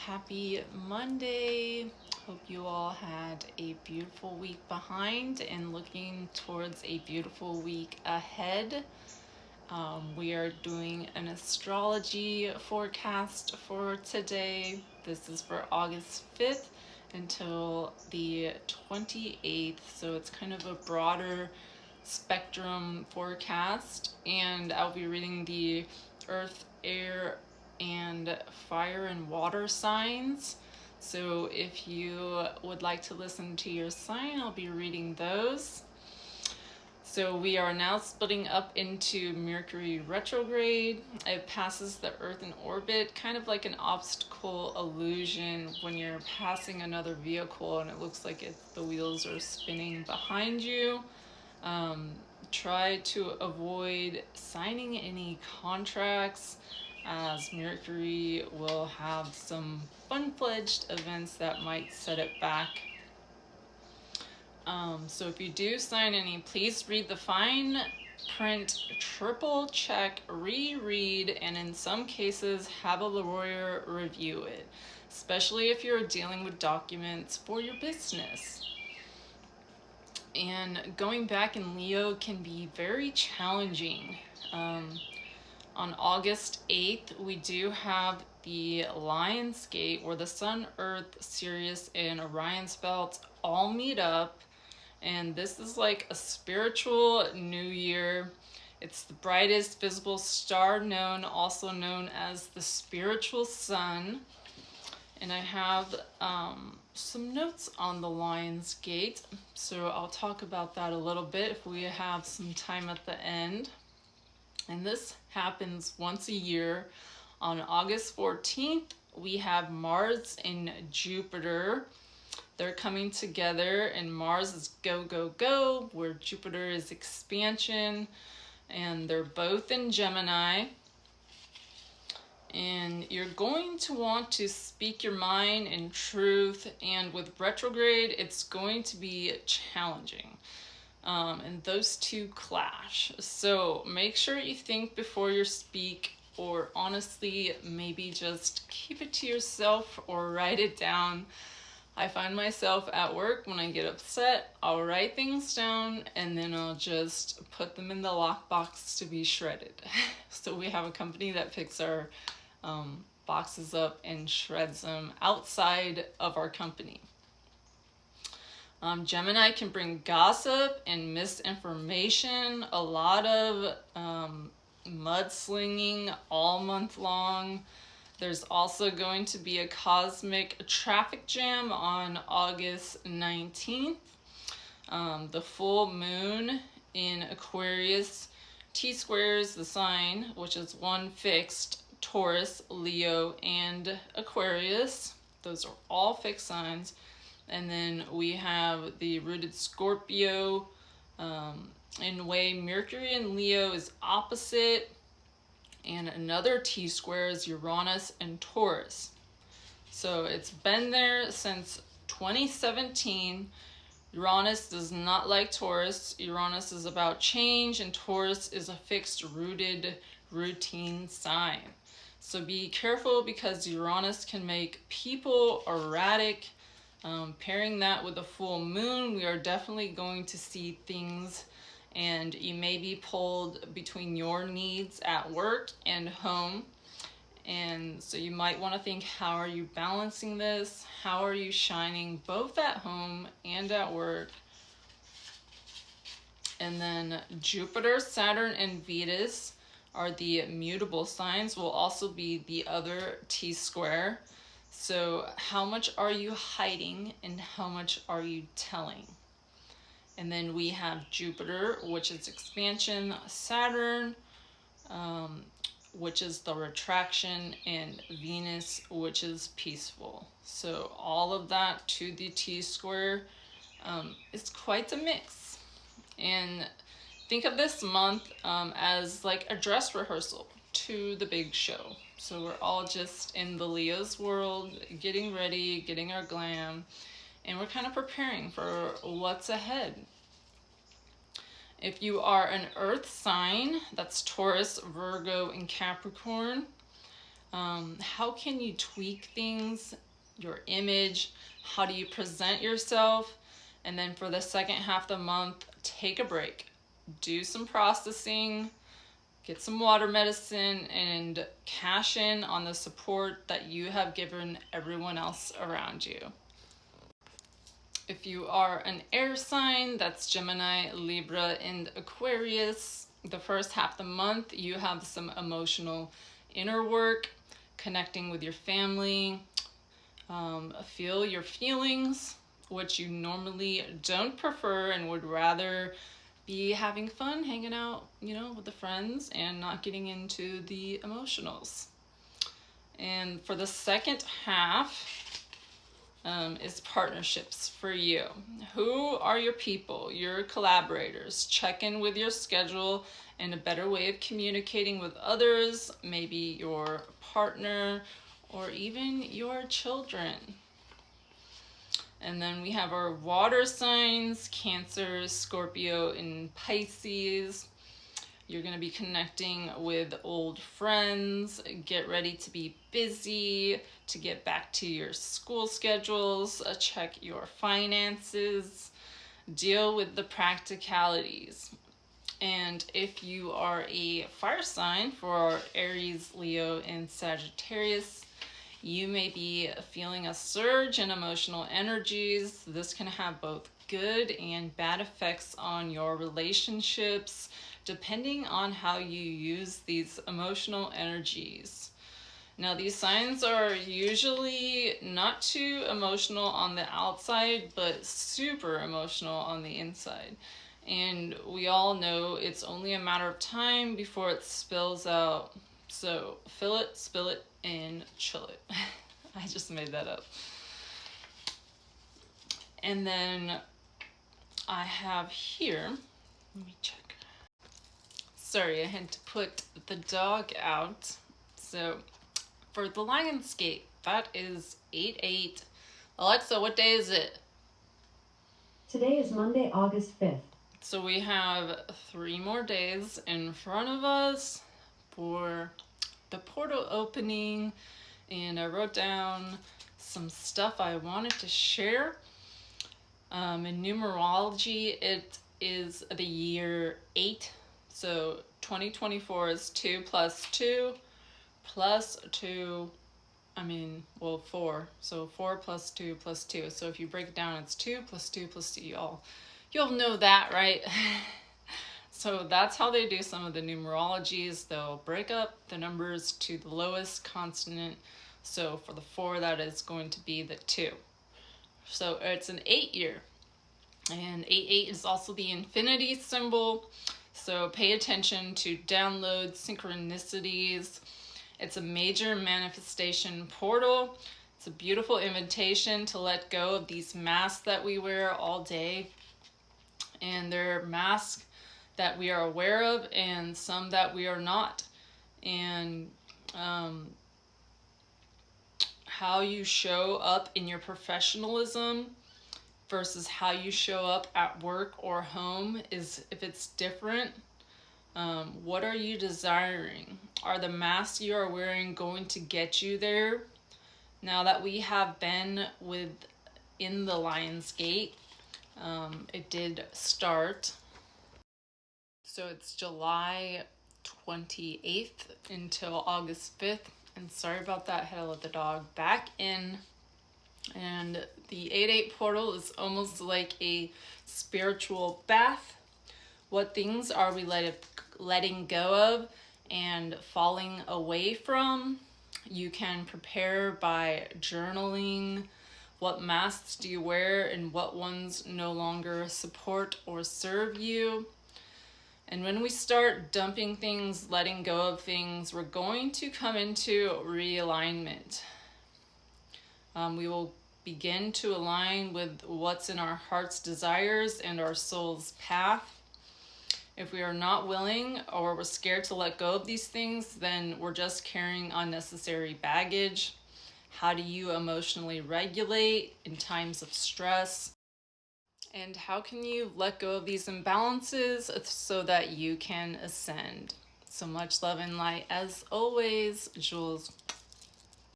Happy Monday. Hope you all had a beautiful week behind and looking towards a beautiful week ahead. We are doing an astrology forecast for today. This is for August 5th until the 28th, so it's kind of a broader spectrum forecast, and I'll be reading the earth, air, and fire and water signs. So if you would like to listen to your sign, I'll be reading those. So we are now splitting up into Mercury retrograde. It passes the Earth in orbit, kind of like an obstacle illusion when you're passing another vehicle and it looks like the wheels are spinning behind you. Try to avoid signing any contracts, as Mercury will have some fun-fledged events that might set it back. So if you do sign any, please read the fine print, triple check, reread, and in some cases have a lawyer review it, especially if you're dealing with documents for your business. And going back in Leo can be very challenging. On August 8th, we do have the Lion's Gate, where the Sun, Earth, Sirius, and Orion's belt all meet up. And this is like a spiritual new year. It's the brightest visible star known, also known as the spiritual sun. And I have some notes on the Lion's Gate, so I'll talk about that a little bit if we have some time at the end. And this happens once a year. On August 14th, we have Mars and Jupiter. They're coming together, and Mars is go, go, go, where Jupiter is expansion, and they're both in Gemini. And you're going to want to speak your mind in truth, and with retrograde, it's going to be challenging. And those two clash. So make sure you think before you speak, or honestly, maybe just keep it to yourself or write it down. I find myself at work, when I get upset, I'll write things down and then I'll just put them in the lockbox to be shredded. So we have a company that picks our boxes up and shreds them outside of our company. Gemini can bring gossip and misinformation, a lot of mudslinging all month long. There's also going to be a cosmic traffic jam on August 19th. The full moon in Aquarius T-squares the sign, which is one fixed, Taurus, Leo, and Aquarius. Those are all fixed signs. And then we have the rooted Scorpio. In a way, Mercury in Leo is opposite. And another T-square is Uranus and Taurus. So it's been there since 2017. Uranus does not like Taurus. Uranus is about change, and Taurus is a fixed, rooted, routine sign. So be careful, because Uranus can make people erratic. Pairing that with a full moon, we are definitely going to see things, and you may be pulled between your needs at work and home. And so you might want to think, how are you balancing this? How are you shining both at home and at work? And then Jupiter, Saturn, and Venus are the mutable signs, will also be the other T-square. So how much are you hiding and how much are you telling? And then we have Jupiter, which is expansion, Saturn, which is the retraction, and Venus, which is peaceful. So all of that to the T-square is quite a mix. And think of this month as like a dress rehearsal to the big show. So we're all just in the Leo's world, getting ready, getting our glam, and we're kind of preparing for what's ahead. If you are an earth sign, that's Taurus, Virgo, and Capricorn, How can you tweak things, your image? How do you present yourself? And then for the second half of the month, take a break, do some processing, get some water medicine, and cash in on the support that you have given everyone else around you. If you are an air sign, that's Gemini, Libra, and Aquarius, the first half of the month, you have some emotional inner work, connecting with your family, feel your feelings, which you normally don't prefer and would rather be having fun, hanging out, with the friends and not getting into the emotionals. And for the second half, is partnerships for you. Who are your people, your collaborators? Check in with your schedule and a better way of communicating with others, maybe your partner or even your children. And then we have our water signs, Cancer, Scorpio, and Pisces. You're going to be connecting with old friends. Get ready to be busy, to get back to your school schedules, check your finances, deal with the practicalities. And if you are a fire sign, for Aries, Leo, and Sagittarius, you may be feeling a surge in emotional energies. This can have both good and bad effects on your relationships, depending on how you use these emotional energies. Now, these signs are usually not too emotional on the outside, but super emotional on the inside. And we all know it's only a matter of time before it spills out. So fill it, spill it, and chill it. I just made that up. And then I have here, let me check. Sorry, I had to put the dog out. So for the Lionsgate, that is 8/8. Alexa, what day is it? Today is Monday, August 5th. So we have 3 more days in front of us for the portal opening, and I wrote down some stuff I wanted to share. In numerology, it is the year 8. So 2024 is 2 plus 2 plus 2, 4. So 4 plus 2 plus 2. So if you break it down, it's 2 plus 2 plus 2. You'll know that, right? So that's how they do some of the numerologies. They'll break up the numbers to the lowest consonant. So for the 4, that is going to be the 2. So it's an 8 year. And 8/8 is also the infinity symbol. So pay attention to download synchronicities. It's a major manifestation portal. It's a beautiful invitation to let go of these masks that we wear all day. And they're masks that we are aware of and some that we are not. And how you show up in your professionalism versus how you show up at work or home is, if it's different, what are you desiring? Are the masks you are wearing going to get you there? Now that we have been in the Lionsgate, it did start. So it's July 28th until August 5th. And sorry about that, I had to let the dog back in. And the 8/8 portal is almost like a spiritual bath. What things are we letting go of and falling away from? You can prepare by journaling. What masks do you wear and what ones no longer support or serve you? And when we start dumping things, letting go of things, we're going to come into realignment. We will begin to align with what's in our heart's desires and our soul's path. If we are not willing or we're scared to let go of these things, then we're just carrying unnecessary baggage. How do you emotionally regulate in times of stress? And how can you let go of these imbalances so that you can ascend? So much love and light as always, Jules.